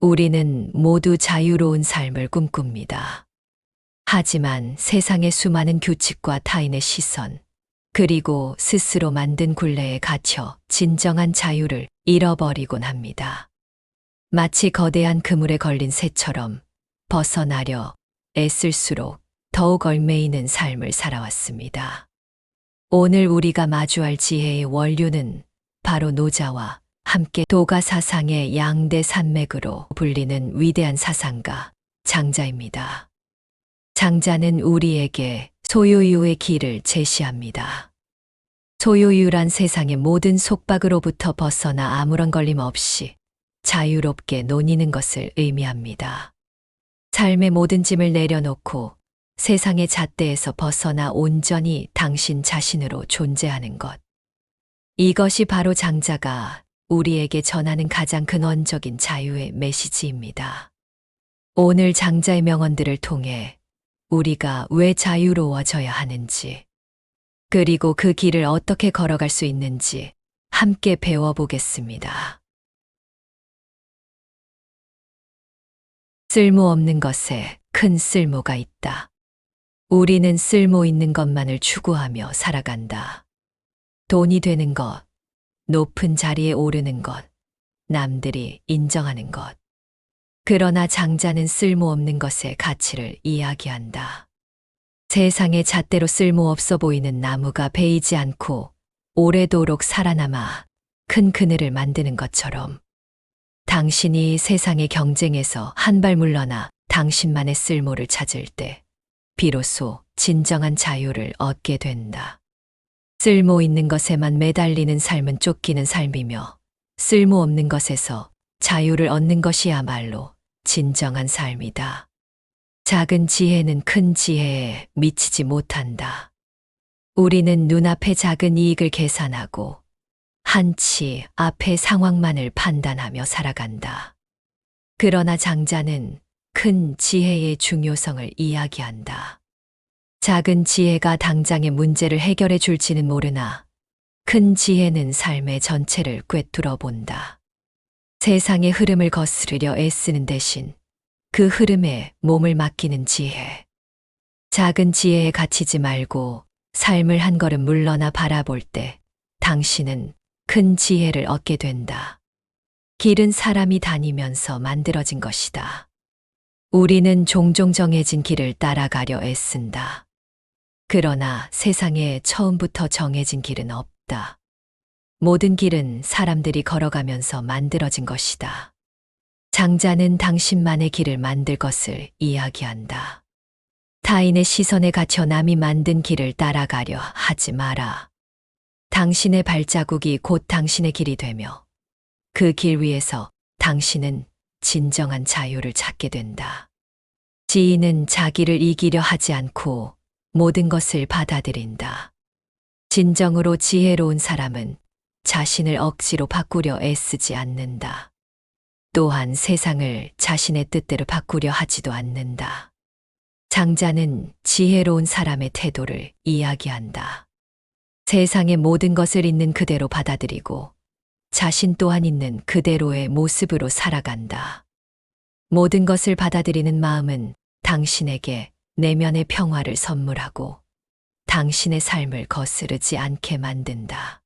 우리는 모두 자유로운 삶을 꿈꿉니다. 하지만 세상의 수많은 규칙과 타인의 시선, 그리고 스스로 만든 굴레에 갇혀 진정한 자유를 잃어버리곤 합니다. 마치 거대한 그물에 걸린 새처럼 벗어나려 애쓸수록 더욱 얽매이는 삶을 살아왔습니다. 오늘 우리가 마주할 지혜의 원류는 바로 노자와 함께 도가 사상의 양대 산맥으로 불리는 위대한 사상가 장자입니다. 장자는 우리에게 소요유의 길을 제시합니다. 소요유란 세상의 모든 속박으로부터 벗어나 아무런 걸림 없이 자유롭게 논이는 것을 의미합니다. 삶의 모든 짐을 내려놓고 세상의 잣대에서 벗어나 온전히 당신 자신으로 존재하는 것. 이것이 바로 장자가 우리에게 전하는 가장 근원적인 자유의 메시지입니다. 오늘 장자의 명언들을 통해 우리가 왜 자유로워져야 하는지, 그리고 그 길을 어떻게 걸어갈 수 있는지 함께 배워보겠습니다. 쓸모없는 것에 큰 쓸모가 있다. 우리는 쓸모 있는 것만을 추구하며 살아간다. 돈이 되는 것, 높은 자리에 오르는 것, 남들이 인정하는 것. 그러나 장자는 쓸모없는 것의 가치를 이야기한다. 세상의 잣대로 쓸모없어 보이는 나무가 베이지 않고 오래도록 살아남아 큰 그늘을 만드는 것처럼 당신이 세상의 경쟁에서 한 발 물러나 당신만의 쓸모를 찾을 때 비로소 진정한 자유를 얻게 된다. 쓸모 있는 것에만 매달리는 삶은 쫓기는 삶이며 쓸모없는 것에서 자유를 얻는 것이야말로 진정한 삶이다. 작은 지혜는 큰 지혜에 미치지 못한다. 우리는 눈앞의 작은 이익을 계산하고 한치 앞의 상황만을 판단하며 살아간다. 그러나 장자는 큰 지혜의 중요성을 이야기한다. 작은 지혜가 당장의 문제를 해결해 줄지는 모르나 큰 지혜는 삶의 전체를 꿰뚫어 본다. 세상의 흐름을 거스르려 애쓰는 대신 그 흐름에 몸을 맡기는 지혜. 작은 지혜에 갇히지 말고 삶을 한 걸음 물러나 바라볼 때 당신은 큰 지혜를 얻게 된다. 길은 사람이 다니면서 만들어진 것이다. 우리는 종종 정해진 길을 따라가려 애쓴다. 그러나 세상에 처음부터 정해진 길은 없다. 모든 길은 사람들이 걸어가면서 만들어진 것이다. 장자는 당신만의 길을 만들 것을 이야기한다. 타인의 시선에 갇혀 남이 만든 길을 따라가려 하지 마라. 당신의 발자국이 곧 당신의 길이 되며 그 길 위에서 당신은 진정한 자유를 찾게 된다. 지인은 자기를 이기려 하지 않고 모든 것을 받아들인다. 진정으로 지혜로운 사람은 자신을 억지로 바꾸려 애쓰지 않는다. 또한 세상을 자신의 뜻대로 바꾸려 하지도 않는다. 장자는 지혜로운 사람의 태도를 이야기한다. 세상의 모든 것을 있는 그대로 받아들이고 자신 또한 있는 그대로의 모습으로 살아간다. 모든 것을 받아들이는 마음은 당신에게 내면의 평화를 선물하고 당신의 삶을 거스르지 않게 만든다.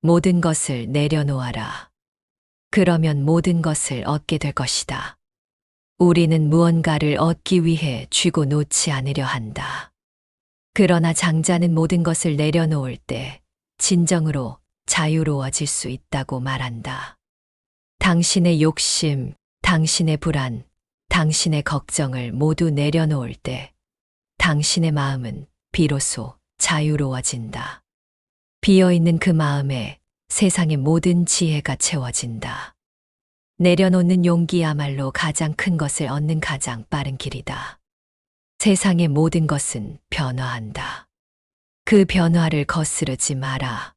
모든 것을 내려놓아라. 그러면 모든 것을 얻게 될 것이다. 우리는 무언가를 얻기 위해 쥐고 놓지 않으려 한다. 그러나 장자는 모든 것을 내려놓을 때 진정으로 자유로워질 수 있다고 말한다. 당신의 욕심, 당신의 불안, 당신의 걱정을 모두 내려놓을 때 당신의 마음은 비로소 자유로워진다. 비어있는 그 마음에 세상의 모든 지혜가 채워진다. 내려놓는 용기야말로 가장 큰 것을 얻는 가장 빠른 길이다. 세상의 모든 것은 변화한다. 그 변화를 거스르지 마라.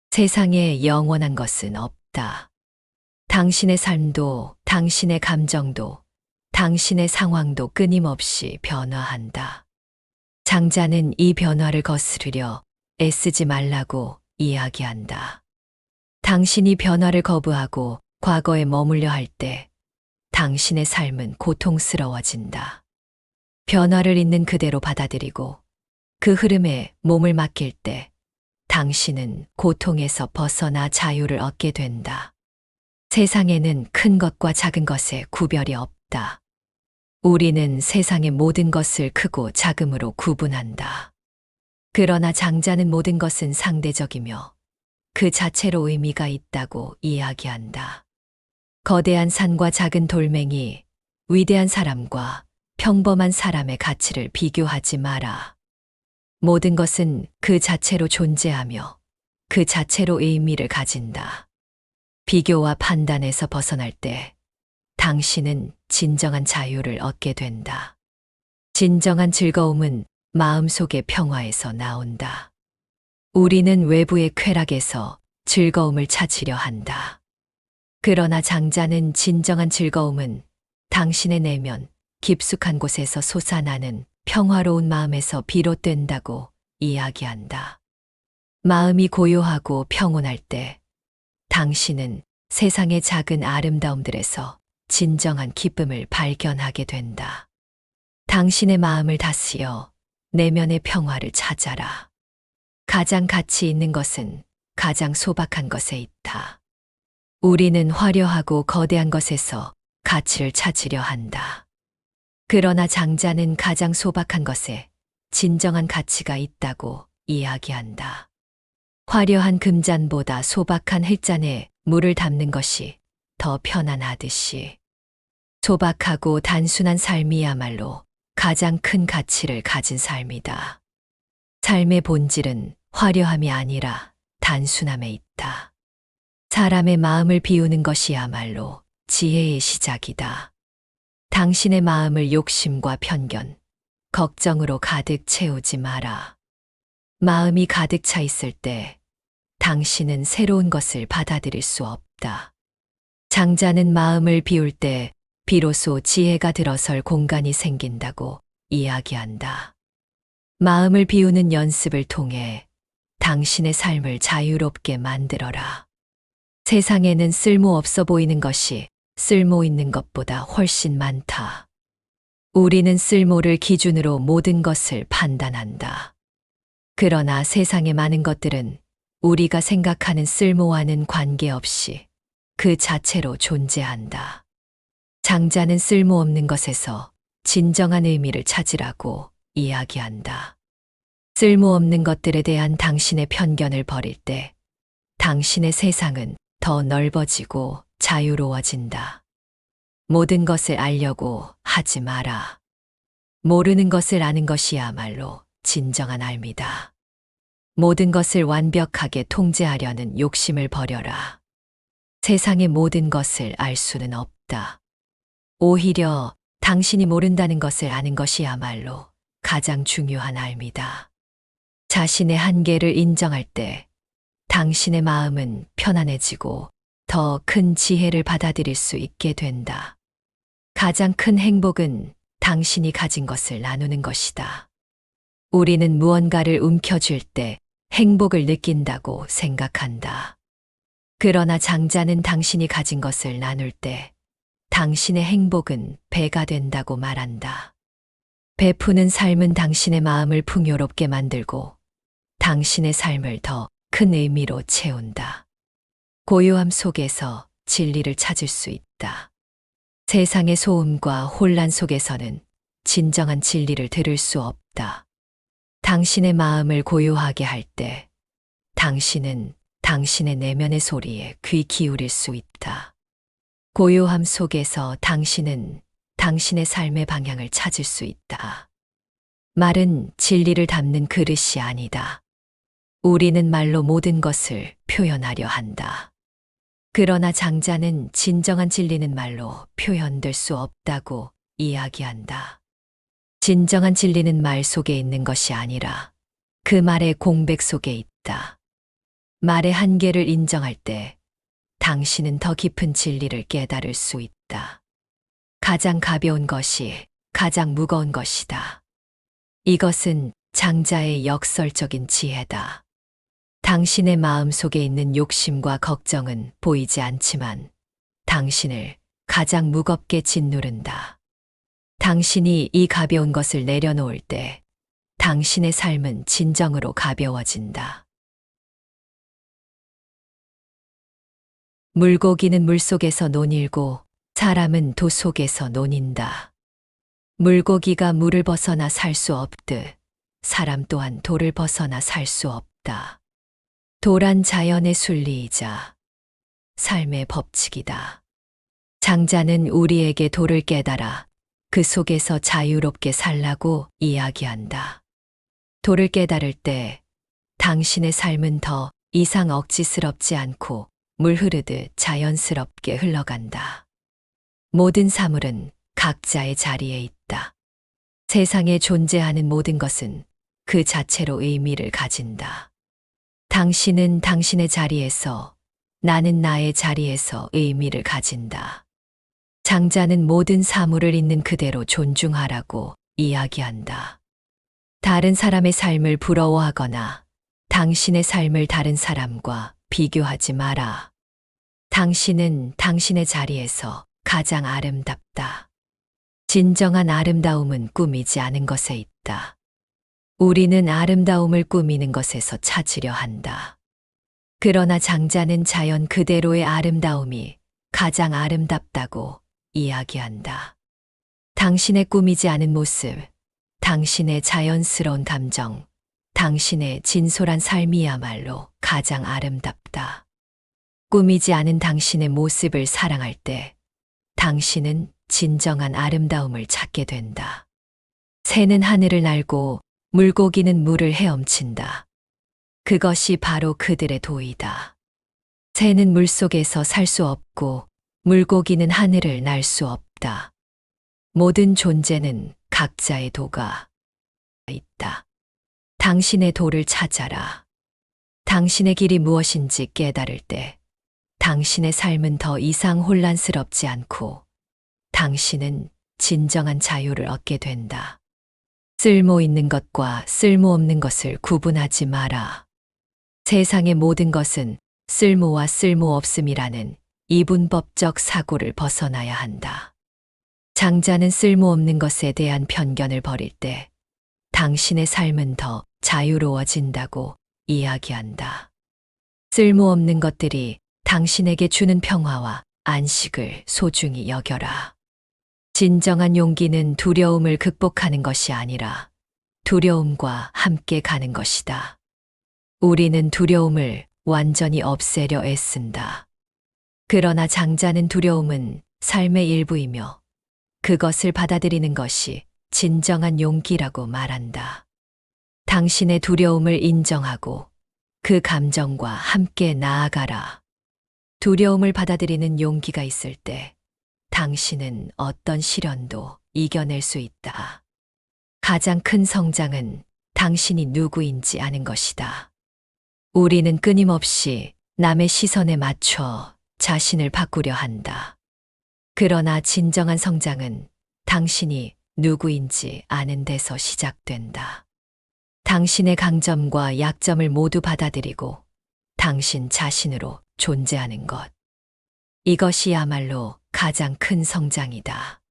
세상에 영원한 것은 없다. 당신의 삶도, 당신의 감정도, 당신의 상황도 끊임없이 변화한다. 장자는 이 변화를 거스르려 애쓰지 말라고 이야기한다. 당신이 변화를 거부하고 과거에 머물려 할 때 당신의 삶은 고통스러워진다. 변화를 있는 그대로 받아들이고 그 흐름에 몸을 맡길 때 당신은 고통에서 벗어나 자유를 얻게 된다. 세상에는 큰 것과 작은 것의 구별이 없다. 우리는 세상의 모든 것을 크고 작음으로 구분한다. 그러나 장자는 모든 것은 상대적이며 그 자체로 의미가 있다고 이야기한다. 거대한 산과 작은 돌멩이, 위대한 사람과 평범한 사람의 가치를 비교하지 마라. 모든 것은 그 자체로 존재하며 그 자체로 의미를 가진다. 비교와 판단에서 벗어날 때 당신은 진정한 자유를 얻게 된다. 진정한 즐거움은 마음속의 평화에서 나온다. 우리는 외부의 쾌락에서 즐거움을 찾으려 한다. 그러나 장자는 진정한 즐거움은 당신의 내면 깊숙한 곳에서 솟아나는 평화로운 마음에서 비롯된다고 이야기한다. 마음이 고요하고 평온할 때 당신은 세상의 작은 아름다움들에서 진정한 기쁨을 발견하게 된다. 당신의 마음을 다스려 내면의 평화를 찾아라. 가장 가치 있는 것은 가장 소박한 것에 있다. 우리는 화려하고 거대한 것에서 가치를 찾으려 한다. 그러나 장자는 가장 소박한 것에 진정한 가치가 있다고 이야기한다. 화려한 금잔보다 소박한 흙잔에 물을 담는 것이 더 편안하듯이 소박하고 단순한 삶이야말로 가장 큰 가치를 가진 삶이다. 삶의 본질은 화려함이 아니라 단순함에 있다. 사람의 마음을 비우는 것이야말로 지혜의 시작이다. 당신의 마음을 욕심과 편견, 걱정으로 가득 채우지 마라. 마음이 가득 차 있을 때 당신은 새로운 것을 받아들일 수 없다. 장자는 마음을 비울 때 비로소 지혜가 들어설 공간이 생긴다고 이야기한다. 마음을 비우는 연습을 통해 당신의 삶을 자유롭게 만들어라. 세상에는 쓸모없어 보이는 것이 쓸모 있는 것보다 훨씬 많다. 우리는 쓸모를 기준으로 모든 것을 판단한다. 그러나 세상의 많은 것들은 우리가 생각하는 쓸모와는 관계없이 그 자체로 존재한다. 장자는 쓸모없는 것에서 진정한 의미를 찾으라고 이야기한다. 쓸모없는 것들에 대한 당신의 편견을 버릴 때 당신의 세상은 더 넓어지고 자유로워진다. 모든 것을 알려고 하지 마라. 모르는 것을 아는 것이야말로 진정한 알미다. 모든 것을 완벽하게 통제하려는 욕심을 버려라. 세상의 모든 것을 알 수는 없다. 오히려 당신이 모른다는 것을 아는 것이야말로 가장 중요한 알미다. 자신의 한계를 인정할 때 당신의 마음은 편안해지고 더 큰 지혜를 받아들일 수 있게 된다. 가장 큰 행복은 당신이 가진 것을 나누는 것이다. 우리는 무언가를 움켜쥘 때 행복을 느낀다고 생각한다. 그러나 장자는 당신이 가진 것을 나눌 때 당신의 행복은 배가 된다고 말한다. 베푸는 삶은 당신의 마음을 풍요롭게 만들고 당신의 삶을 더 큰 의미로 채운다. 고요함 속에서 진리를 찾을 수 있다. 세상의 소음과 혼란 속에서는 진정한 진리를 들을 수 없다. 당신의 마음을 고요하게 할 때 당신은 당신의 내면의 소리에 귀 기울일 수 있다. 고요함 속에서 당신은 당신의 삶의 방향을 찾을 수 있다. 말은 진리를 담는 그릇이 아니다. 우리는 말로 모든 것을 표현하려 한다. 그러나 장자는 진정한 진리는 말로 표현될 수 없다고 이야기한다. 진정한 진리는 말 속에 있는 것이 아니라 그 말의 공백 속에 있다. 말의 한계를 인정할 때 당신은 더 깊은 진리를 깨달을 수 있다. 가장 가벼운 것이 가장 무거운 것이다. 이것은 장자의 역설적인 지혜다. 당신의 마음 속에 있는 욕심과 걱정은 보이지 않지만 당신을 가장 무겁게 짓누른다. 당신이 이 가벼운 것을 내려놓을 때 당신의 삶은 진정으로 가벼워진다. 물고기는 물속에서 논일고 사람은 도 속에서 논인다. 물고기가 물을 벗어나 살 수 없듯 사람 또한 돌을 벗어나 살 수 없다. 도란 자연의 순리이자 삶의 법칙이다. 장자는 우리에게 도를 깨달아 그 속에서 자유롭게 살라고 이야기한다. 도를 깨달을 때 당신의 삶은 더 이상 억지스럽지 않고 물 흐르듯 자연스럽게 흘러간다. 모든 사물은 각자의 자리에 있다. 세상에 존재하는 모든 것은 그 자체로 의미를 가진다. 당신은 당신의 자리에서, 나는 나의 자리에서 의미를 가진다. 장자는 모든 사물을 있는 그대로 존중하라고 이야기한다. 다른 사람의 삶을 부러워하거나 당신의 삶을 다른 사람과 비교하지 마라. 당신은 당신의 자리에서 가장 아름답다. 진정한 아름다움은 꾸미지 않은 것에 있다. 우리는 아름다움을 꾸미는 것에서 찾으려 한다. 그러나 장자는 자연 그대로의 아름다움이 가장 아름답다고 이야기한다. 당신의 꾸미지 않은 모습, 당신의 자연스러운 감정, 당신의 진솔한 삶이야말로 가장 아름답다. 꾸미지 않은 당신의 모습을 사랑할 때 당신은 진정한 아름다움을 찾게 된다. 새는 하늘을 날고 물고기는 물을 헤엄친다. 그것이 바로 그들의 도이다. 새는 물속에서 살 수 없고 물고기는 하늘을 날 수 없다. 모든 존재는 각자의 도가 있다. 당신의 도를 찾아라. 당신의 길이 무엇인지 깨달을 때 당신의 삶은 더 이상 혼란스럽지 않고 당신은 진정한 자유를 얻게 된다. 쓸모 있는 것과 쓸모없는 것을 구분하지 마라. 세상의 모든 것은 쓸모와 쓸모없음이라는 이분법적 사고를 벗어나야 한다. 장자는 쓸모없는 것에 대한 편견을 버릴 때 당신의 삶은 더 자유로워진다고 이야기한다. 쓸모없는 것들이 당신에게 주는 평화와 안식을 소중히 여겨라. 진정한 용기는 두려움을 극복하는 것이 아니라 두려움과 함께 가는 것이다. 우리는 두려움을 완전히 없애려 애쓴다. 그러나 장자는 두려움은 삶의 일부이며 그것을 받아들이는 것이 진정한 용기라고 말한다. 당신의 두려움을 인정하고 그 감정과 함께 나아가라. 두려움을 받아들이는 용기가 있을 때 당신은 어떤 시련도 이겨낼 수 있다. 가장 큰 성장은 당신이 누구인지 아는 것이다. 우리는 끊임없이 남의 시선에 맞춰 자신을 바꾸려 한다. 그러나 진정한 성장은 당신이 누구인지 아는 데서 시작된다. 당신의 강점과 약점을 모두 받아들이고 당신 자신으로 존재하는 것. 이것이야말로 가장 큰 성장이다.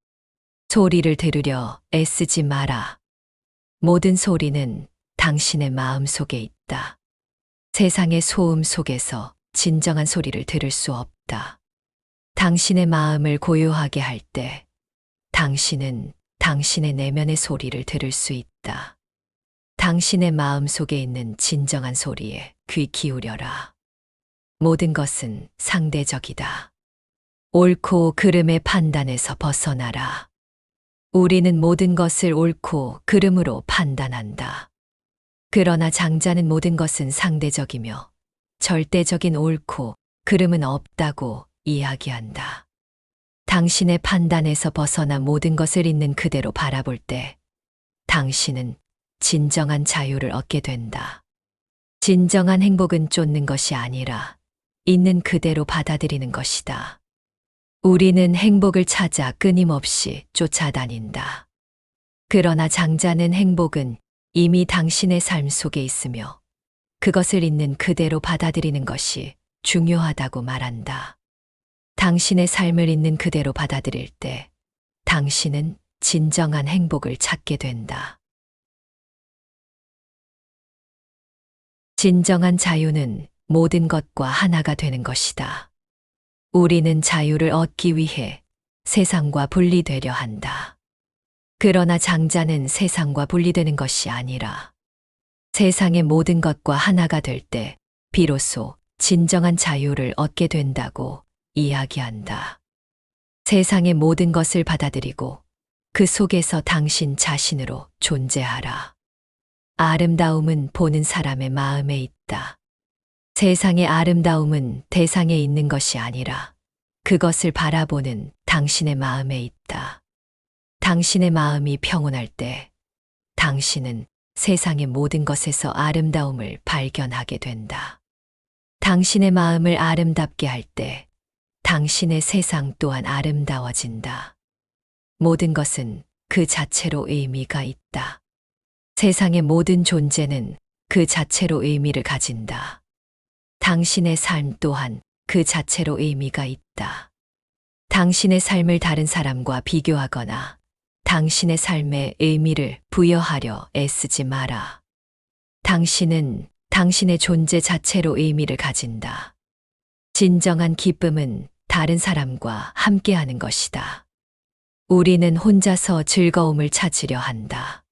소리를 들으려 애쓰지 마라. 모든 소리는 당신의 마음 속에 있다. 세상의 소음 속에서 진정한 소리를 들을 수 없다. 당신의 마음을 고요하게 할 때 당신은 당신의 내면의 소리를 들을 수 있다. 당신의 마음 속에 있는 진정한 소리에 귀 기울여라. 모든 것은 상대적이다. 옳고 그름의 판단에서 벗어나라. 우리는 모든 것을 옳고 그름으로 판단한다. 그러나 장자는 모든 것은 상대적이며 절대적인 옳고 그름은 없다고 이야기한다. 당신의 판단에서 벗어나 모든 것을 있는 그대로 바라볼 때 당신은 진정한 자유를 얻게 된다. 진정한 행복은 쫓는 것이 아니라 있는 그대로 받아들이는 것이다. 우리는 행복을 찾아 끊임없이 쫓아다닌다. 그러나 장자는 행복은 이미 당신의 삶 속에 있으며 그것을 있는 그대로 받아들이는 것이 중요하다고 말한다. 당신의 삶을 있는 그대로 받아들일 때 당신은 진정한 행복을 찾게 된다. 진정한 자유는 모든 것과 하나가 되는 것이다. 우리는 자유를 얻기 위해 세상과 분리되려 한다. 그러나 장자는 세상과 분리되는 것이 아니라 세상의 모든 것과 하나가 될 때 비로소 진정한 자유를 얻게 된다고 이야기한다. 세상의 모든 것을 받아들이고 그 속에서 당신 자신으로 존재하라. 아름다움은 보는 사람의 마음에 있다. 세상의 아름다움은 대상에 있는 것이 아니라 그것을 바라보는 당신의 마음에 있다. 당신의 마음이 평온할 때 당신은 세상의 모든 것에서 아름다움을 발견하게 된다. 당신의 마음을 아름답게 할 때 당신의 세상 또한 아름다워진다. 모든 것은 그 자체로 의미가 있다. 세상의 모든 존재는 그 자체로 의미를 가진다. 당신의 삶 또한 그 자체로 의미가 있다. 당신의 삶을 다른 사람과 비교하거나 당신의 삶에 의미를 부여하려 애쓰지 마라. 당신은 당신의 존재 자체로 의미를 가진다. 진정한 기쁨은 다른 사람과 함께하는 것이다. 우리는 혼자서 즐거움을 찾으려 한다.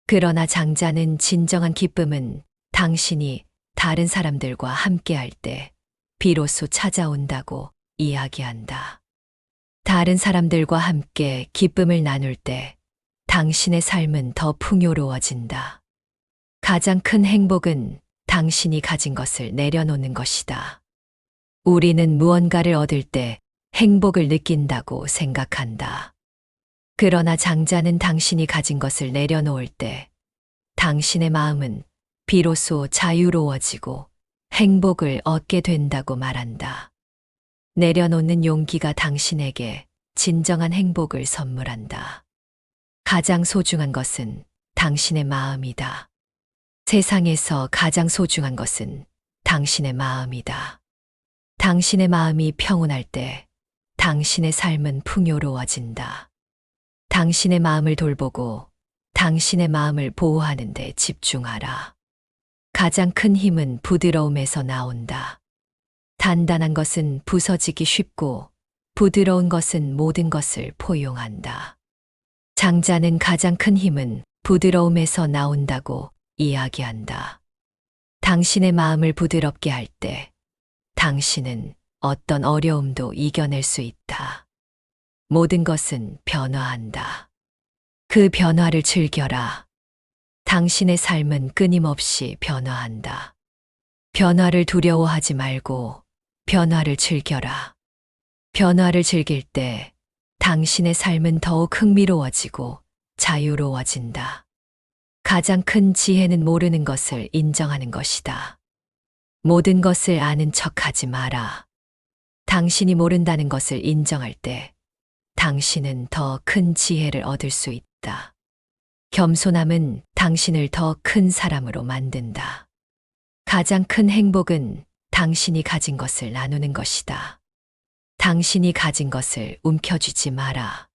그러나 장자는 진정한 기쁨은 당신이 다른 사람들과 함께할 때 비로소 찾아온다고 이야기한다. 다른 사람들과 함께 기쁨을 나눌 때 당신의 삶은 더 풍요로워진다. 가장 큰 행복은 당신이 가진 것을 내려놓는 것이다. 우리는 무언가를 얻을 때 행복을 느낀다고 생각한다. 그러나 장자는 당신이 가진 것을 내려놓을 때 당신의 마음은 비로소 자유로워지고 행복을 얻게 된다고 말한다. 내려놓는 용기가 당신에게 진정한 행복을 선물한다. 가장 소중한 것은 당신의 마음이다. 세상에서 가장 소중한 것은 당신의 마음이다. 당신의 마음이 평온할 때 당신의 삶은 풍요로워진다. 당신의 마음을 돌보고 당신의 마음을 보호하는 데 집중하라. 가장 큰 힘은 부드러움에서 나온다. 단단한 것은 부서지기 쉽고 부드러운 것은 모든 것을 포용한다. 장자는 가장 큰 힘은 부드러움에서 나온다고 이야기한다. 당신의 마음을 부드럽게 할 때 당신은 어떤 어려움도 이겨낼 수 있다. 모든 것은 변화한다. 그 변화를 즐겨라. 당신의 삶은 끊임없이 변화한다. 변화를 두려워하지 말고 변화를 즐겨라. 변화를 즐길 때 당신의 삶은 더욱 흥미로워지고 자유로워진다. 가장 큰 지혜는 모르는 것을 인정하는 것이다. 모든 것을 아는 척하지 마라. 당신이 모른다는 것을 인정할 때 당신은 더 큰 지혜를 얻을 수 있다. 겸손함은 당신을 더 큰 사람으로 만든다. 가장 큰 행복은 당신이 가진 것을 나누는 것이다. 당신이 가진 것을 움켜쥐지 마라.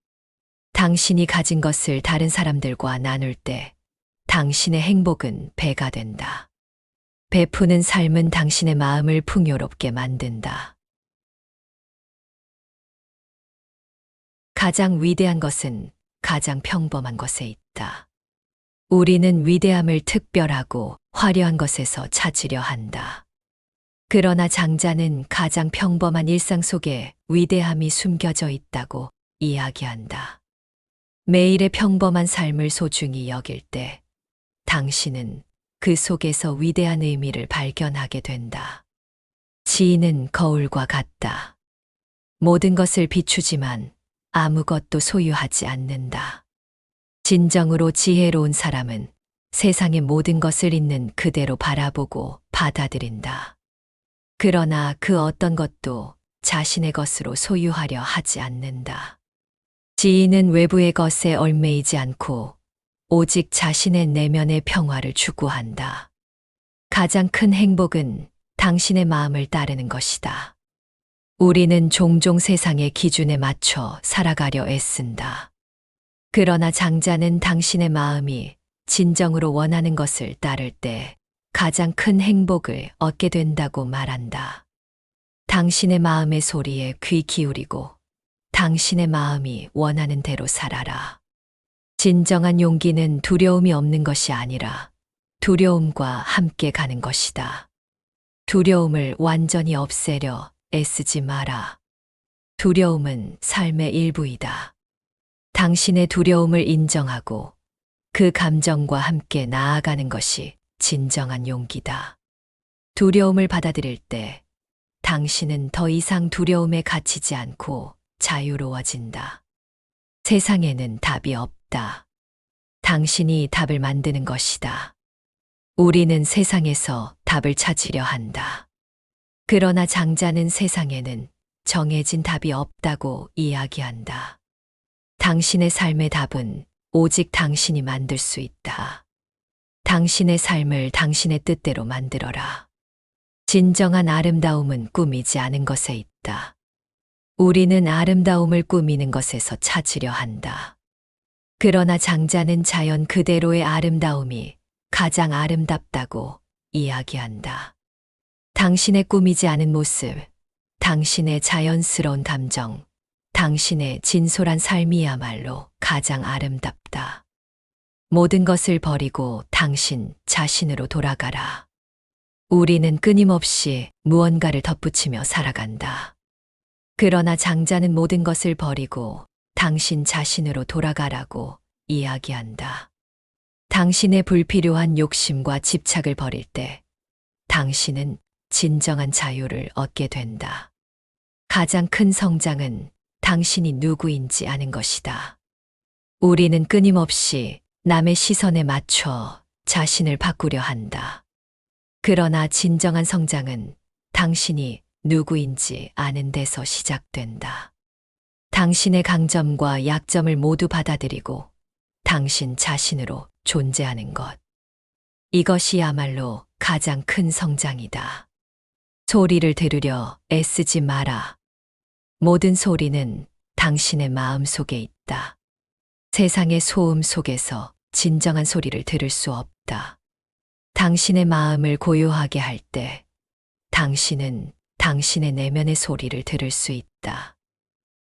당신이 가진 것을 다른 사람들과 나눌 때 당신의 행복은 배가 된다. 베푸는 삶은 당신의 마음을 풍요롭게 만든다. 가장 위대한 것은 가장 평범한 것에 있다. 우리는 위대함을 특별하고 화려한 것에서 찾으려 한다. 그러나 장자는 가장 평범한 일상 속에 위대함이 숨겨져 있다고 이야기한다. 매일의 평범한 삶을 소중히 여길 때 당신은 그 속에서 위대한 의미를 발견하게 된다. 지혜는 거울과 같다. 모든 것을 비추지만 아무것도 소유하지 않는다. 진정으로 지혜로운 사람은 세상의 모든 것을 있는 그대로 바라보고 받아들인다. 그러나 그 어떤 것도 자신의 것으로 소유하려 하지 않는다. 지혜는 외부의 것에 얽매이지 않고 오직 자신의 내면의 평화를 추구한다. 가장 큰 행복은 당신의 마음을 따르는 것이다. 우리는 종종 세상의 기준에 맞춰 살아가려 애쓴다. 그러나 장자는 당신의 마음이 진정으로 원하는 것을 따를 때 가장 큰 행복을 얻게 된다고 말한다. 당신의 마음의 소리에 귀 기울이고 당신의 마음이 원하는 대로 살아라. 진정한 용기는 두려움이 없는 것이 아니라 두려움과 함께 가는 것이다. 두려움을 완전히 없애려 애쓰지 마라. 두려움은 삶의 일부이다. 당신의 두려움을 인정하고 그 감정과 함께 나아가는 것이 진정한 용기다. 두려움을 받아들일 때 당신은 더 이상 두려움에 갇히지 않고 자유로워진다. 세상에는 답이 없다. 당신이 답을 만드는 것이다. 우리는 세상에서 답을 찾으려 한다. 그러나 장자는 세상에는 정해진 답이 없다고 이야기한다. 당신의 삶의 답은 오직 당신이 만들 수 있다. 당신의 삶을 당신의 뜻대로 만들어라. 진정한 아름다움은 꾸미지 않은 것에 있다. 우리는 아름다움을 꾸미는 것에서 찾으려 한다. 그러나 장자는 자연 그대로의 아름다움이 가장 아름답다고 이야기한다. 당신의 꾸미지 않은 모습, 당신의 자연스러운 감정, 당신의 진솔한 삶이야말로 가장 아름답다. 모든 것을 버리고 당신 자신으로 돌아가라. 우리는 끊임없이 무언가를 덧붙이며 살아간다. 그러나 장자는 모든 것을 버리고 당신 자신으로 돌아가라고 이야기한다. 당신의 불필요한 욕심과 집착을 버릴 때 당신은 진정한 자유를 얻게 된다. 가장 큰 성장은 당신이 누구인지 아는 것이다. 우리는 끊임없이 남의 시선에 맞춰 자신을 바꾸려 한다. 그러나 진정한 성장은 당신이 누구인지 아는 데서 시작된다. 당신의 강점과 약점을 모두 받아들이고 당신 자신으로 존재하는 것. 이것이야말로 가장 큰 성장이다. 소리를 들으려 애쓰지 마라. 모든 소리는 당신의 마음 속에 있다. 세상의 소음 속에서 진정한 소리를 들을 수 없다. 당신의 마음을 고요하게 할 때 당신은 당신의 내면의 소리를 들을 수 있다.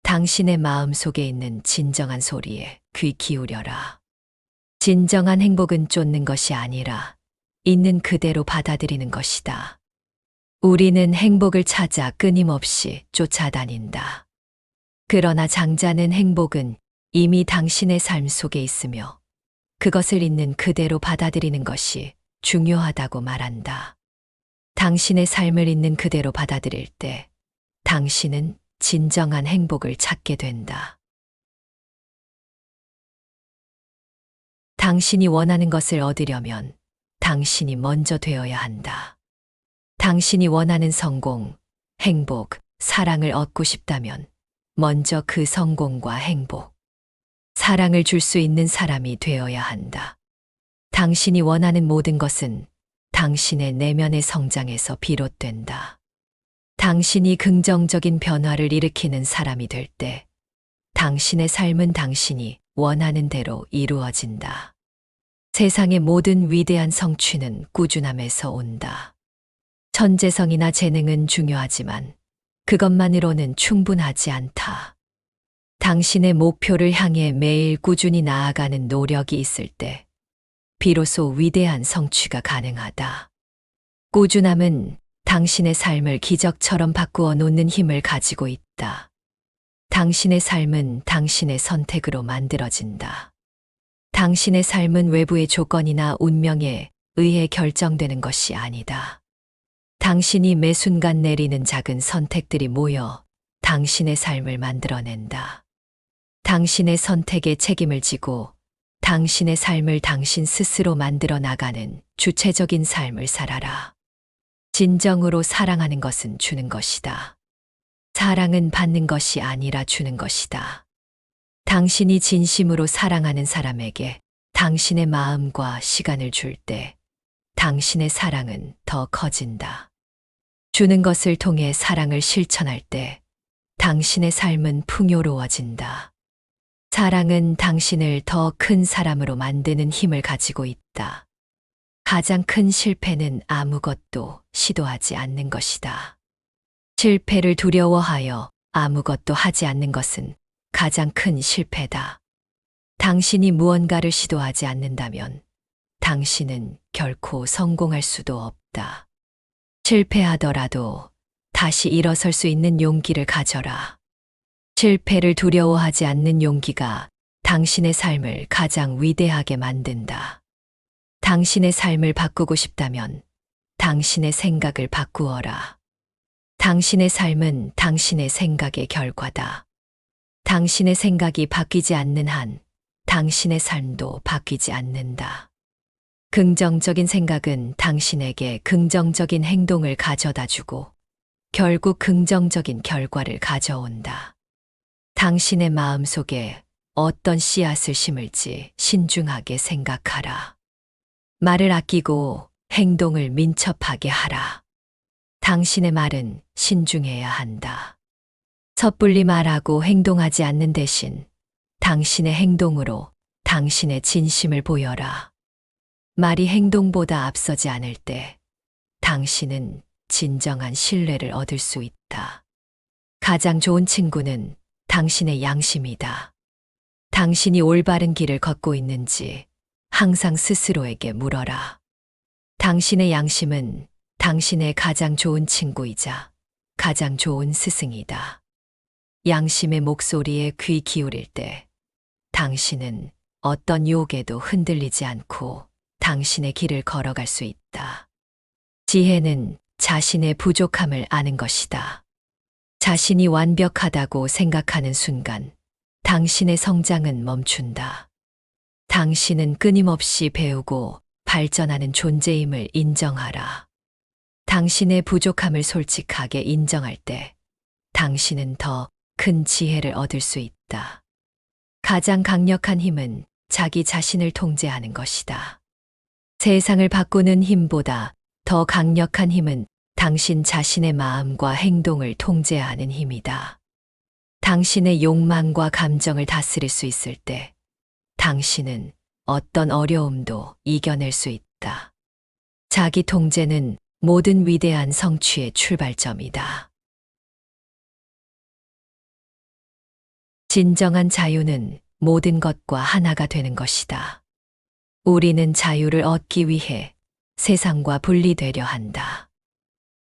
당신의 마음 속에 있는 진정한 소리에 귀 기울여라. 진정한 행복은 쫓는 것이 아니라 있는 그대로 받아들이는 것이다. 우리는 행복을 찾아 끊임없이 쫓아다닌다. 그러나 장자는 행복은 이미 당신의 삶 속에 있으며 그것을 있는 그대로 받아들이는 것이 중요하다고 말한다. 당신의 삶을 있는 그대로 받아들일 때 당신은 진정한 행복을 찾게 된다. 당신이 원하는 것을 얻으려면 당신이 먼저 되어야 한다. 당신이 원하는 성공, 행복, 사랑을 얻고 싶다면 먼저 그 성공과 행복, 사랑을 줄 수 있는 사람이 되어야 한다. 당신이 원하는 모든 것은 당신의 내면의 성장에서 비롯된다. 당신이 긍정적인 변화를 일으키는 사람이 될 때 당신의 삶은 당신이 원하는 대로 이루어진다. 세상의 모든 위대한 성취는 꾸준함에서 온다. 천재성이나 재능은 중요하지만 그것만으로는 충분하지 않다. 당신의 목표를 향해 매일 꾸준히 나아가는 노력이 있을 때 비로소 위대한 성취가 가능하다. 꾸준함은 당신의 삶을 기적처럼 바꾸어 놓는 힘을 가지고 있다. 당신의 삶은 당신의 선택으로 만들어진다. 당신의 삶은 외부의 조건이나 운명에 의해 결정되는 것이 아니다. 당신이 매 순간 내리는 작은 선택들이 모여 당신의 삶을 만들어낸다. 당신의 선택에 책임을 지고 당신의 삶을 당신 스스로 만들어 나가는 주체적인 삶을 살아라. 진정으로 사랑하는 것은 주는 것이다. 사랑은 받는 것이 아니라 주는 것이다. 당신이 진심으로 사랑하는 사람에게 당신의 마음과 시간을 줄 때 당신의 사랑은 더 커진다. 주는 것을 통해 사랑을 실천할 때 당신의 삶은 풍요로워진다. 사랑은 당신을 더 큰 사람으로 만드는 힘을 가지고 있다. 가장 큰 실패는 아무것도 시도하지 않는 것이다. 실패를 두려워하여 아무것도 하지 않는 것은 가장 큰 실패다. 당신이 무언가를 시도하지 않는다면 당신은 결코 성공할 수도 없다. 실패하더라도 다시 일어설 수 있는 용기를 가져라. 실패를 두려워하지 않는 용기가 당신의 삶을 가장 위대하게 만든다. 당신의 삶을 바꾸고 싶다면 당신의 생각을 바꾸어라. 당신의 삶은 당신의 생각의 결과다. 당신의 생각이 바뀌지 않는 한 당신의 삶도 바뀌지 않는다. 긍정적인 생각은 당신에게 긍정적인 행동을 가져다 주고 결국 긍정적인 결과를 가져온다. 당신의 마음 속에 어떤 씨앗을 심을지 신중하게 생각하라. 말을 아끼고 행동을 민첩하게 하라. 당신의 말은 신중해야 한다. 섣불리 말하고 행동하지 않는 대신 당신의 행동으로 당신의 진심을 보여라. 말이 행동보다 앞서지 않을 때 당신은 진정한 신뢰를 얻을 수 있다. 가장 좋은 친구는 당신의 양심이다. 당신이 올바른 길을 걷고 있는지 항상 스스로에게 물어라. 당신의 양심은 당신의 가장 좋은 친구이자 가장 좋은 스승이다. 양심의 목소리에 귀 기울일 때 당신은 어떤 유혹에도 흔들리지 않고 당신의 길을 걸어갈 수 있다. 지혜는 자신의 부족함을 아는 것이다. 자신이 완벽하다고 생각하는 순간 당신의 성장은 멈춘다. 당신은 끊임없이 배우고 발전하는 존재임을 인정하라. 당신의 부족함을 솔직하게 인정할 때 당신은 더 큰 지혜를 얻을 수 있다. 가장 강력한 힘은 자기 자신을 통제하는 것이다. 세상을 바꾸는 힘보다 더 강력한 힘은 당신 자신의 마음과 행동을 통제하는 힘이다. 당신의 욕망과 감정을 다스릴 수 있을 때 당신은 어떤 어려움도 이겨낼 수 있다. 자기 통제는 모든 위대한 성취의 출발점이다. 진정한 자유는 모든 것과 하나가 되는 것이다. 우리는 자유를 얻기 위해 세상과 분리되려 한다.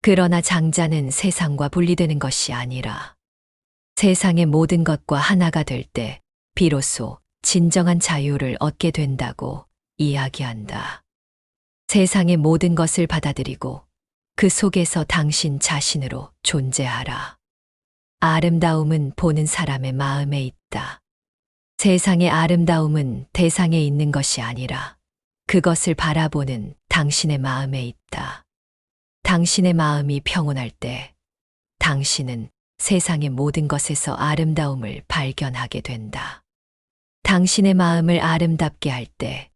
그러나 장자는 세상과 분리되는 것이 아니라 세상의 모든 것과 하나가 될 때 비로소 진정한 자유를 얻게 된다고 이야기한다. 세상의 모든 것을 받아들이고 그 속에서 당신 자신으로 존재하라. 아름다움은 보는 사람의 마음에 있다. 세상의 아름다움은 대상에 있는 것이 아니라 그것을 바라보는 당신의 마음에 있다. 당신의 마음이 평온할 때 당신은 세상의 모든 것에서 아름다움을 발견하게 된다. 당신의 마음을 아름답게 할 때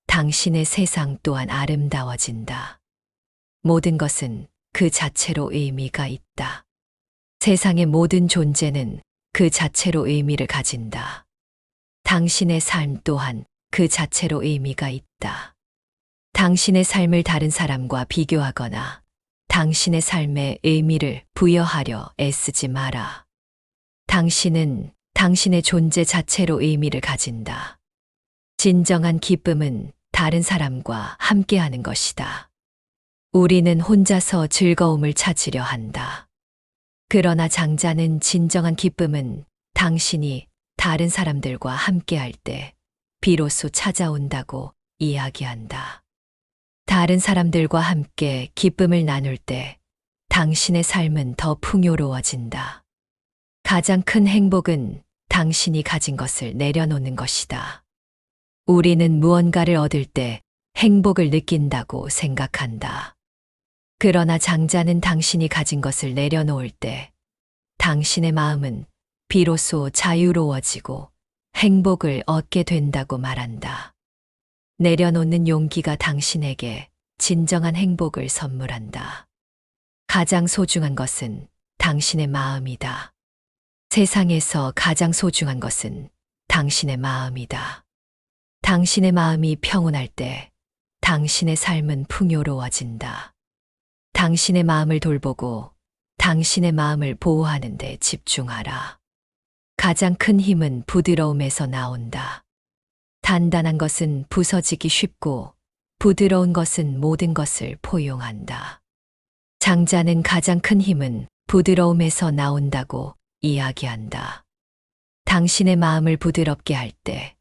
당신의 세상 또한 아름다워진다. 모든 것은 그 자체로 의미가 있다. 세상의 모든 존재는 그 자체로 의미를 가진다. 당신의 삶 또한 그 자체로 의미가 있다. 당신의 삶을 다른 사람과 비교하거나 당신의 삶에 의미를 부여하려 애쓰지 마라. 당신은 당신의 존재 자체로 의미를 가진다. 진정한 기쁨은 다른 사람과 함께하는 것이다. 우리는 혼자서 즐거움을 찾으려 한다. 그러나 장자는 진정한 기쁨은 당신이 다른 사람들과 함께할 때 비로소 찾아온다고 이야기한다. 다른 사람들과 함께 기쁨을 나눌 때 당신의 삶은 더 풍요로워진다. 가장 큰 행복은 당신이 가진 것을 내려놓는 것이다. 우리는 무언가를 얻을 때 행복을 느낀다고 생각한다. 그러나 장자는 당신이 가진 것을 내려놓을 때 당신의 마음은 비로소 자유로워지고 행복을 얻게 된다고 말한다. 내려놓는 용기가 당신에게 진정한 행복을 선물한다. 가장 소중한 것은 당신의 마음이다. 세상에서 가장 소중한 것은 당신의 마음이다. 당신의 마음이 평온할 때 당신의 삶은 풍요로워진다. 당신의 마음을 돌보고 당신의 마음을 보호하는 데 집중하라. 가장 큰 힘은 부드러움에서 나온다. 단단한 것은 부서지기 쉽고 부드러운 것은 모든 것을 포용한다. 장자는 가장 큰 힘은 부드러움에서 나온다고 이야기한다. 당신의 마음을 부드럽게 할 때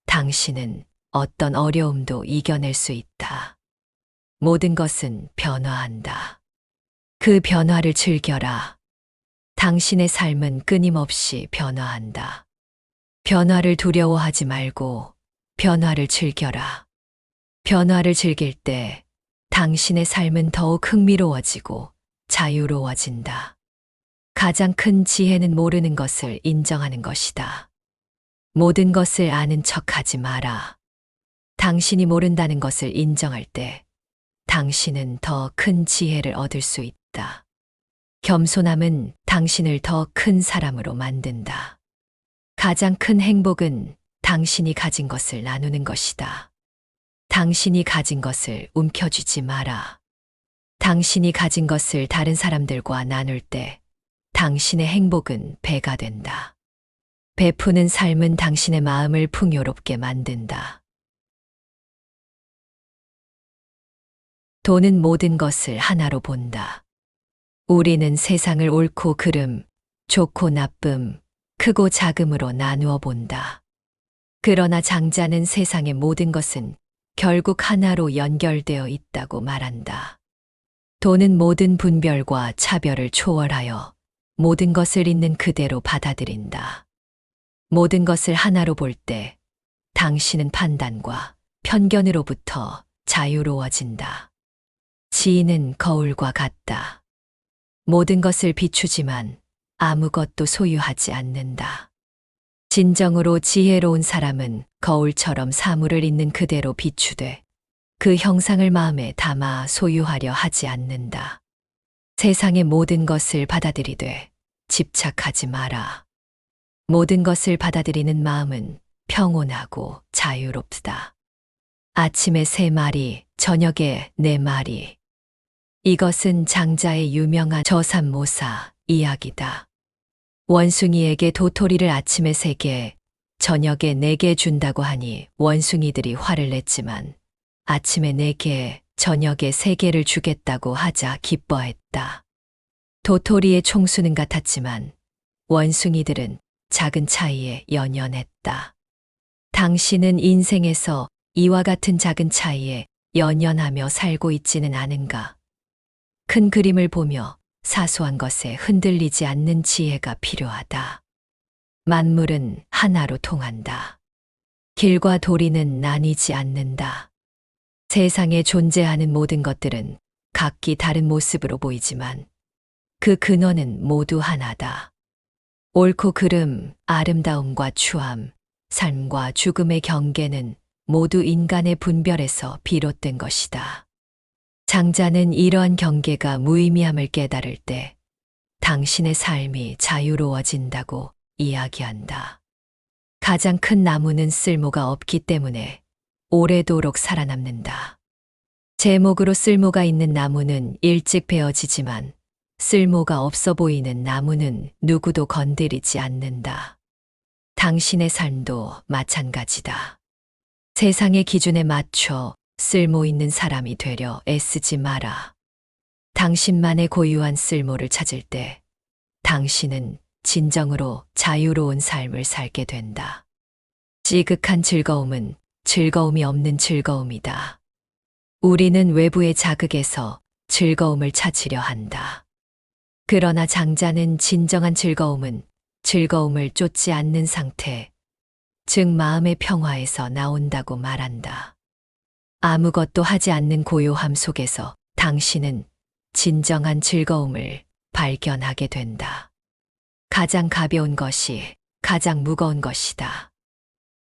당신은 어떤 어려움도 이겨낼 수 있다. 모든 것은 변화한다. 그 변화를 즐겨라. 당신의 삶은 끊임없이 변화한다. 변화를 두려워하지 말고 변화를 즐겨라. 변화를 즐길 때 당신의 삶은 더욱 흥미로워지고 자유로워진다. 가장 큰 지혜는 모르는 것을 인정하는 것이다. 모든 것을 아는 척하지 마라. 당신이 모른다는 것을 인정할 때 당신은 더 큰 지혜를 얻을 수 있다. 겸손함은 당신을 더 큰 사람으로 만든다. 가장 큰 행복은 당신이 가진 것을 나누는 것이다. 당신이 가진 것을 움켜쥐지 마라. 당신이 가진 것을 다른 사람들과 나눌 때 당신의 행복은 배가 된다. 베푸는 삶은 당신의 마음을 풍요롭게 만든다. 돈은 모든 것을 하나로 본다. 우리는 세상을 옳고 그름, 좋고 나쁨, 크고 작음으로 나누어 본다. 그러나 장자는 세상의 모든 것은 결국 하나로 연결되어 있다고 말한다. 돈은 모든 분별과 차별을 초월하여 모든 것을 있는 그대로 받아들인다. 모든 것을 하나로 볼 때 당신은 판단과 편견으로부터 자유로워진다. 지인은 거울과 같다. 모든 것을 비추지만 아무것도 소유하지 않는다. 진정으로 지혜로운 사람은 거울처럼 사물을 있는 그대로 비추되 그 형상을 마음에 담아 소유하려 하지 않는다. 세상의 모든 것을 받아들이되 집착하지 마라. 모든 것을 받아들이는 마음은 평온하고 자유롭다. 아침에 3마리, 저녁에 4마리. 이것은 장자의 유명한 저산모사 이야기다. 원숭이에게 도토리를 아침에 3개, 저녁에 4개 준다고 하니 원숭이들이 화를 냈지만 아침에 4개, 저녁에 3개를 주겠다고 하자 기뻐했다. 도토리의 총수는 같았지만 원숭이들은 작은 차이에 연연했다. 당신은 인생에서 이와 같은 작은 차이에 연연하며 살고 있지는 않은가? 큰 그림을 보며 사소한 것에 흔들리지 않는 지혜가 필요하다. 만물은 하나로 통한다. 길과 도리는 나뉘지 않는다. 세상에 존재하는 모든 것들은 각기 다른 모습으로 보이지만 그 근원은 모두 하나다. 옳고 그름, 아름다움과 추함, 삶과 죽음의 경계는 모두 인간의 분별에서 비롯된 것이다. 장자는 이러한 경계가 무의미함을 깨달을 때 당신의 삶이 자유로워진다고 이야기한다. 가장 큰 나무는 쓸모가 없기 때문에 오래도록 살아남는다. 제목으로 쓸모가 있는 나무는 일찍 베어지지만 쓸모가 없어 보이는 나무는 누구도 건드리지 않는다. 당신의 삶도 마찬가지다. 세상의 기준에 맞춰 쓸모 있는 사람이 되려 애쓰지 마라. 당신만의 고유한 쓸모를 찾을 때 당신은 진정으로 자유로운 삶을 살게 된다. 지극한 즐거움은 즐거움이 없는 즐거움이다. 우리는 외부의 자극에서 즐거움을 찾으려 한다. 그러나 장자는 진정한 즐거움은 즐거움을 쫓지 않는 상태, 즉 마음의 평화에서 나온다고 말한다. 아무것도 하지 않는 고요함 속에서 당신은 진정한 즐거움을 발견하게 된다. 가장 가벼운 것이 가장 무거운 것이다.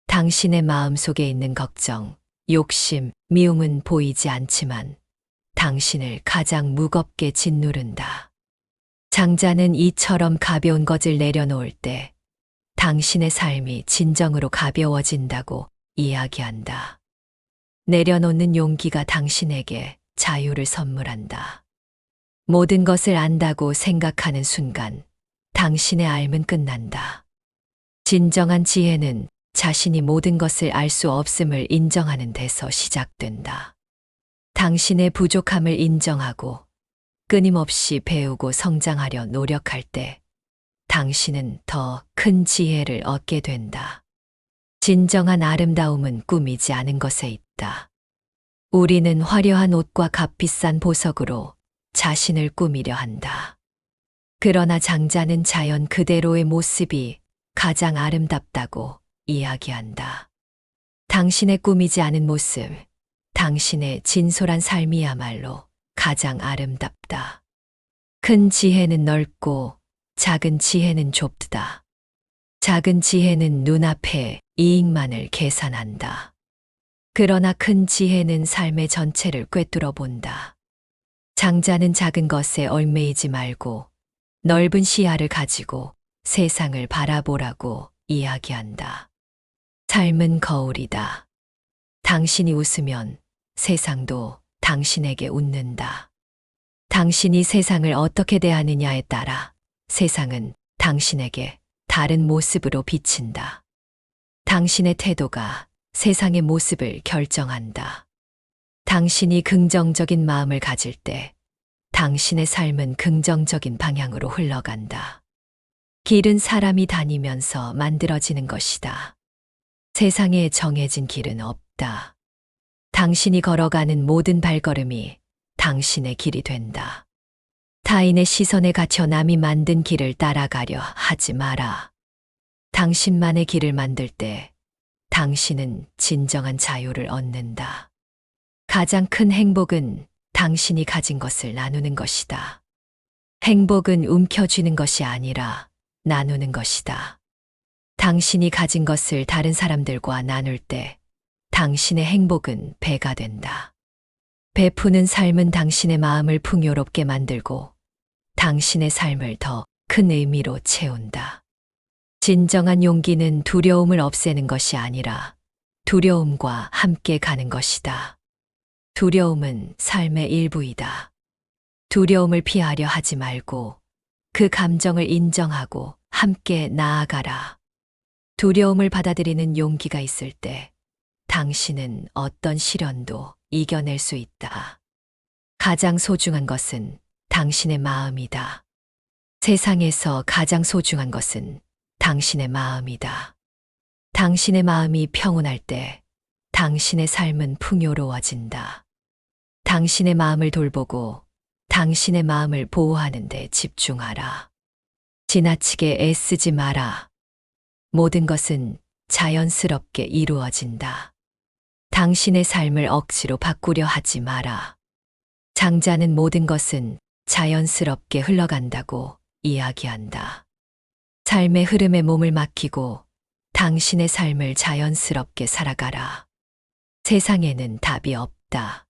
당신의 마음 속에 있는 걱정, 욕심, 미움은 보이지 않지만 당신을 가장 무겁게 짓누른다. 장자는 이처럼 가벼운 것을 내려놓을 때 당신의 삶이 진정으로 가벼워진다고 이야기한다. 내려놓는 용기가 당신에게 자유를 선물한다. 모든 것을 안다고 생각하는 순간 당신의 삶은 끝난다. 진정한 지혜는 자신이 모든 것을 알 수 없음을 인정하는 데서 시작된다. 당신의 부족함을 인정하고 끊임없이 배우고 성장하려 노력할 때 당신은 더 큰 지혜를 얻게 된다. 진정한 아름다움은 꾸미지 않은 것에 있다. 우리는 화려한 옷과 값비싼 보석으로 자신을 꾸미려 한다. 그러나 장자는 자연 그대로의 모습이 가장 아름답다고 이야기한다. 당신의 꾸미지 않은 모습, 당신의 진솔한 삶이야말로 가장 아름답다. 큰 지혜는 넓고 작은 지혜는 좁다. 작은 지혜는 눈앞의 이익만을 계산한다. 그러나 큰 지혜는 삶의 전체를 꿰뚫어 본다. 장자는 작은 것에 얽매이지 말고 넓은 시야를 가지고 세상을 바라보라고 이야기한다. 삶은 거울이다. 당신이 웃으면 세상도 당신에게 웃는다. 당신이 세상을 어떻게 대하느냐에 따라 세상은 당신에게 다른 모습으로 비친다. 당신의 태도가 세상의 모습을 결정한다. 당신이 긍정적인 마음을 가질 때 당신의 삶은 긍정적인 방향으로 흘러간다. 길은 사람이 다니면서 만들어지는 것이다. 세상에 정해진 길은 없다. 당신이 걸어가는 모든 발걸음이 당신의 길이 된다. 타인의 시선에 갇혀 남이 만든 길을 따라가려 하지 마라. 당신만의 길을 만들 때 당신은 진정한 자유를 얻는다. 가장 큰 행복은 당신이 가진 것을 나누는 것이다. 행복은 움켜쥐는 것이 아니라 나누는 것이다. 당신이 가진 것을 다른 사람들과 나눌 때 당신의 행복은 배가 된다. 베푸는 삶은 당신의 마음을 풍요롭게 만들고 당신의 삶을 더 큰 의미로 채운다. 진정한 용기는 두려움을 없애는 것이 아니라 두려움과 함께 가는 것이다. 두려움은 삶의 일부이다. 두려움을 피하려 하지 말고 그 감정을 인정하고 함께 나아가라. 두려움을 받아들이는 용기가 있을 때 당신은 어떤 시련도 이겨낼 수 있다. 가장 소중한 것은 당신의 마음이다. 세상에서 가장 소중한 것은 당신의 마음이다. 당신의 마음이 평온할 때 당신의 삶은 풍요로워진다. 당신의 마음을 돌보고 당신의 마음을 보호하는 데 집중하라. 지나치게 애쓰지 마라. 모든 것은 자연스럽게 이루어진다. 당신의 삶을 억지로 바꾸려 하지 마라. 장자는 모든 것은 자연스럽게 흘러간다고 이야기한다. 삶의 흐름에 몸을 맡기고 당신의 삶을 자연스럽게 살아가라. 세상에는 답이 없다.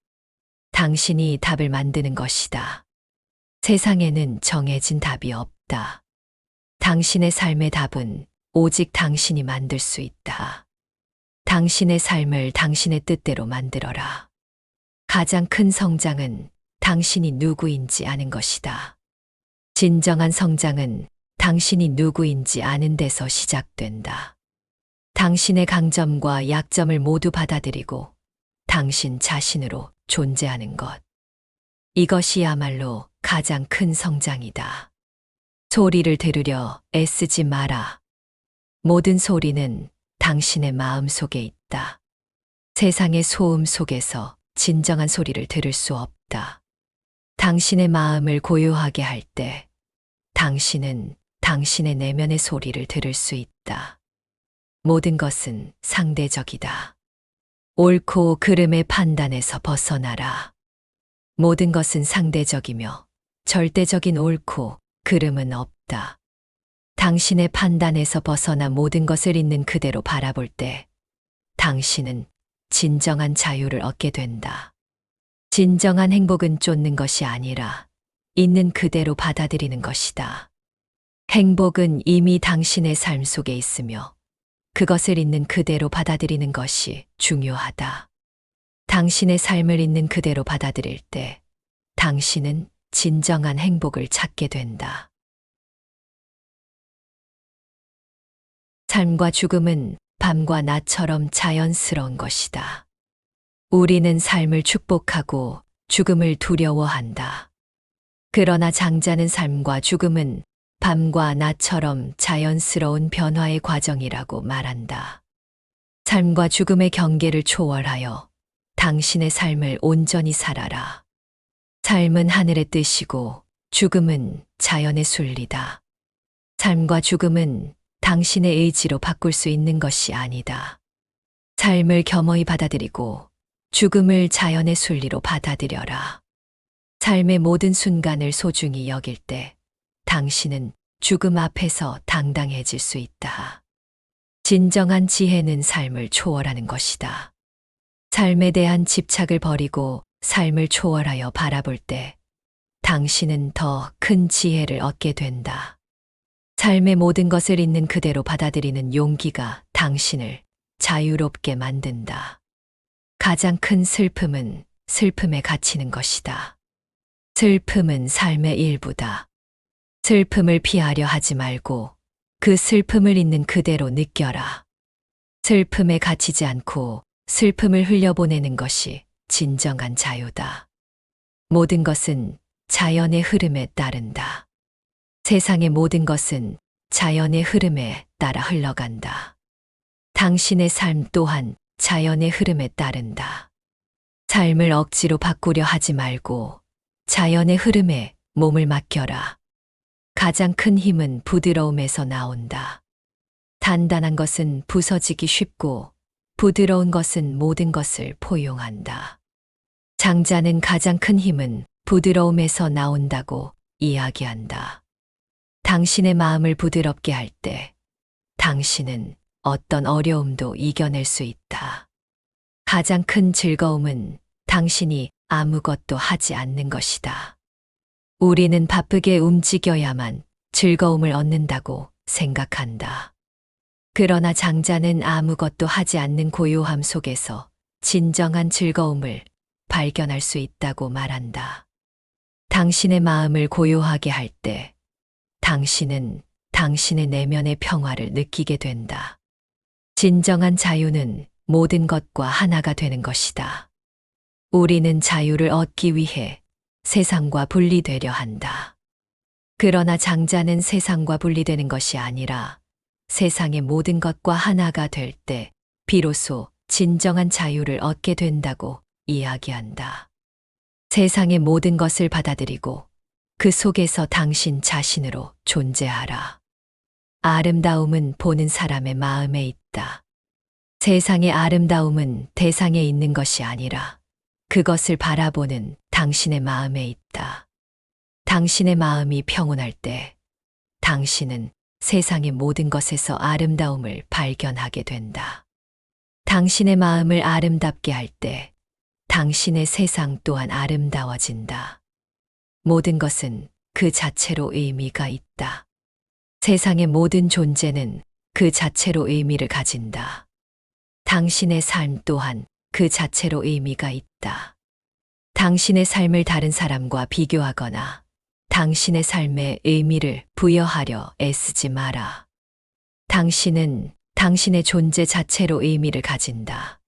당신이 답을 만드는 것이다. 세상에는 정해진 답이 없다. 당신의 삶의 답은 오직 당신이 만들 수 있다. 당신의 삶을 당신의 뜻대로 만들어라. 가장 큰 성장은 당신이 누구인지 아는 것이다. 진정한 성장은 당신이 누구인지 아는 데서 시작된다. 당신의 강점과 약점을 모두 받아들이고 당신 자신으로 존재하는 것. 이것이야말로 가장 큰 성장이다. 소리를 들으려 애쓰지 마라. 모든 소리는 당신의 마음 속에 있다. 세상의 소음 속에서 진정한 소리를 들을 수 없다. 당신의 마음을 고요하게 할 때 당신은 당신의 내면의 소리를 들을 수 있다. 모든 것은 상대적이다. 옳고 그름의 판단에서 벗어나라. 모든 것은 상대적이며 절대적인 옳고 그름은 없다. 당신의 판단에서 벗어나 모든 것을 있는 그대로 바라볼 때 당신은 진정한 자유를 얻게 된다. 진정한 행복은 쫓는 것이 아니라 있는 그대로 받아들이는 것이다. 행복은 이미 당신의 삶 속에 있으며 그것을 있는 그대로 받아들이는 것이 중요하다. 당신의 삶을 있는 그대로 받아들일 때 당신은 진정한 행복을 찾게 된다. 삶과 죽음은 밤과 낮처럼 자연스러운 것이다. 우리는 삶을 축복하고 죽음을 두려워한다. 그러나 장자는 삶과 죽음은 밤과 낮처럼 자연스러운 변화의 과정이라고 말한다. 삶과 죽음의 경계를 초월하여 당신의 삶을 온전히 살아라. 삶은 하늘의 뜻이고 죽음은 자연의 순리다. 삶과 죽음은 당신의 의지로 바꿀 수 있는 것이 아니다. 삶을 겸허히 받아들이고 죽음을 자연의 순리로 받아들여라. 삶의 모든 순간을 소중히 여길 때 당신은 죽음 앞에서 당당해질 수 있다. 진정한 지혜는 삶을 초월하는 것이다. 삶에 대한 집착을 버리고 삶을 초월하여 바라볼 때 당신은 더 큰 지혜를 얻게 된다. 삶의 모든 것을 있는 그대로 받아들이는 용기가 당신을 자유롭게 만든다. 가장 큰 슬픔은 슬픔에 갇히는 것이다. 슬픔은 삶의 일부다. 슬픔을 피하려 하지 말고 그 슬픔을 있는 그대로 느껴라. 슬픔에 갇히지 않고 슬픔을 흘려보내는 것이 진정한 자유다. 모든 것은 자연의 흐름에 따른다. 세상의 모든 것은 자연의 흐름에 따라 흘러간다. 당신의 삶 또한 자연의 흐름에 따른다. 삶을 억지로 바꾸려 하지 말고 자연의 흐름에 몸을 맡겨라. 가장 큰 힘은 부드러움에서 나온다. 단단한 것은 부서지기 쉽고 부드러운 것은 모든 것을 포용한다. 장자는 가장 큰 힘은 부드러움에서 나온다고 이야기한다. 당신의 마음을 부드럽게 할 때 당신은 어떤 어려움도 이겨낼 수 있다. 가장 큰 즐거움은 당신이 아무것도 하지 않는 것이다. 우리는 바쁘게 움직여야만 즐거움을 얻는다고 생각한다. 그러나 장자는 아무것도 하지 않는 고요함 속에서 진정한 즐거움을 발견할 수 있다고 말한다. 당신의 마음을 고요하게 할 때 당신은 당신의 내면의 평화를 느끼게 된다. 진정한 자유는 모든 것과 하나가 되는 것이다. 우리는 자유를 얻기 위해 세상과 분리되려 한다. 그러나 장자는 세상과 분리되는 것이 아니라 세상의 모든 것과 하나가 될 때 비로소 진정한 자유를 얻게 된다고 이야기한다. 세상의 모든 것을 받아들이고 그 속에서 당신 자신으로 존재하라. 아름다움은 보는 사람의 마음에 있다. 세상의 아름다움은 대상에 있는 것이 아니라 그것을 바라보는 당신의 마음에 있다. 당신의 마음이 평온할 때 당신은 세상의 모든 것에서 아름다움을 발견하게 된다. 당신의 마음을 아름답게 할 때 당신의 세상 또한 아름다워진다. 모든 것은 그 자체로 의미가 있다. 세상의 모든 존재는 그 자체로 의미를 가진다. 당신의 삶 또한 그 자체로 의미가 있다. 당신의 삶을 다른 사람과 비교하거나 당신의 삶에 의미를 부여하려 애쓰지 마라. 당신은 당신의 존재 자체로 의미를 가진다.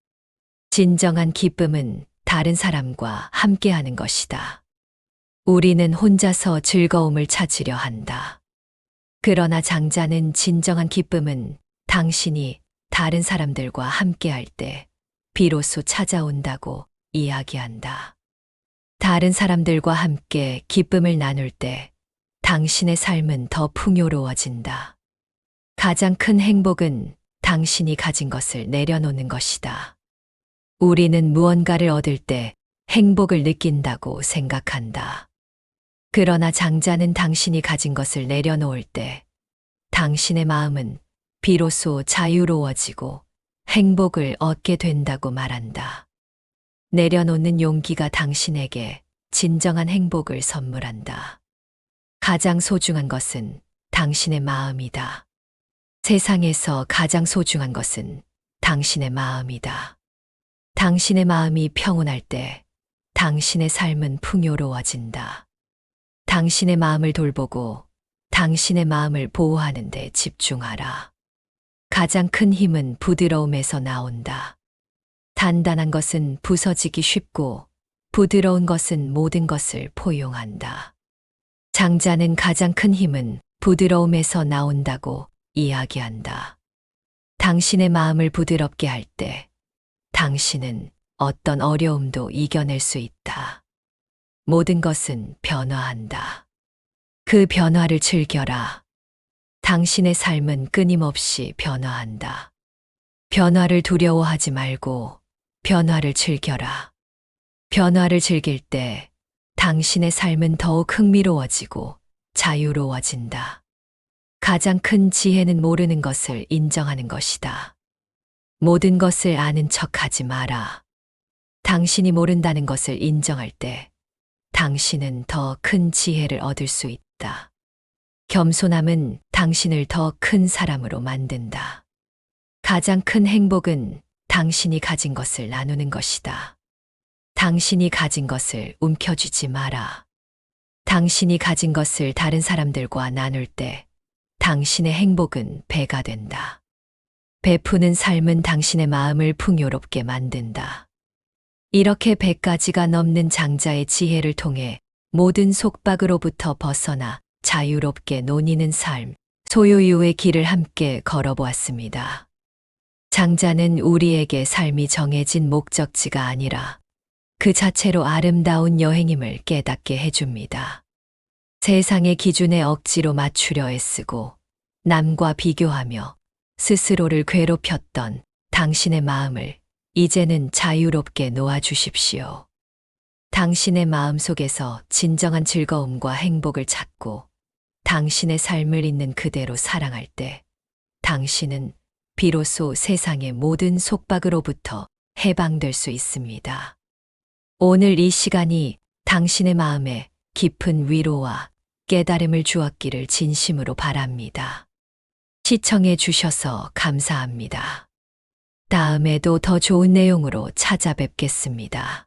진정한 기쁨은 다른 사람과 함께하는 것이다. 우리는 혼자서 즐거움을 찾으려 한다. 그러나 장자는 진정한 기쁨은 당신이 다른 사람들과 함께할 때 비로소 찾아온다고 이야기한다. 다른 사람들과 함께 기쁨을 나눌 때 당신의 삶은 더 풍요로워진다. 가장 큰 행복은 당신이 가진 것을 내려놓는 것이다. 우리는 무언가를 얻을 때 행복을 느낀다고 생각한다. 그러나 장자는 당신이 가진 것을 내려놓을 때 당신의 마음은 비로소 자유로워지고 행복을 얻게 된다고 말한다. 내려놓는 용기가 당신에게 진정한 행복을 선물한다. 가장 소중한 것은 당신의 마음이다. 세상에서 가장 소중한 것은 당신의 마음이다. 당신의 마음이 평온할 때 당신의 삶은 풍요로워진다. 당신의 마음을 돌보고 당신의 마음을 보호하는 데 집중하라. 가장 큰 힘은 부드러움에서 나온다. 단단한 것은 부서지기 쉽고 부드러운 것은 모든 것을 포용한다. 장자는 가장 큰 힘은 부드러움에서 나온다고 이야기한다. 당신의 마음을 부드럽게 할 때 당신은 어떤 어려움도 이겨낼 수 있다. 모든 것은 변화한다. 그 변화를 즐겨라. 당신의 삶은 끊임없이 변화한다. 변화를 두려워하지 말고 변화를 즐겨라. 변화를 즐길 때 당신의 삶은 더욱 흥미로워지고 자유로워진다. 가장 큰 지혜는 모르는 것을 인정하는 것이다. 모든 것을 아는 척하지 마라. 당신이 모른다는 것을 인정할 때 당신은 더 큰 지혜를 얻을 수 있다. 겸손함은 당신을 더 큰 사람으로 만든다. 가장 큰 행복은 당신이 가진 것을 나누는 것이다. 당신이 가진 것을 움켜쥐지 마라. 당신이 가진 것을 다른 사람들과 나눌 때 당신의 행복은 배가 된다. 베푸는 삶은 당신의 마음을 풍요롭게 만든다. 이렇게 100가지가 넘는 장자의 지혜를 통해 모든 속박으로부터 벗어나 자유롭게 논이는 삶, 소요유의 길을 함께 걸어보았습니다. 장자는 우리에게 삶이 정해진 목적지가 아니라 그 자체로 아름다운 여행임을 깨닫게 해줍니다. 세상의 기준에 억지로 맞추려 애쓰고 남과 비교하며 스스로를 괴롭혔던 당신의 마음을 이제는 자유롭게 놓아주십시오. 당신의 마음 속에서 진정한 즐거움과 행복을 찾고 당신의 삶을 있는 그대로 사랑할 때 당신은 비로소 세상의 모든 속박으로부터 해방될 수 있습니다. 오늘 이 시간이 당신의 마음에 깊은 위로와 깨달음을 주었기를 진심으로 바랍니다. 시청해 주셔서 감사합니다. 다음에도 더 좋은 내용으로 찾아뵙겠습니다.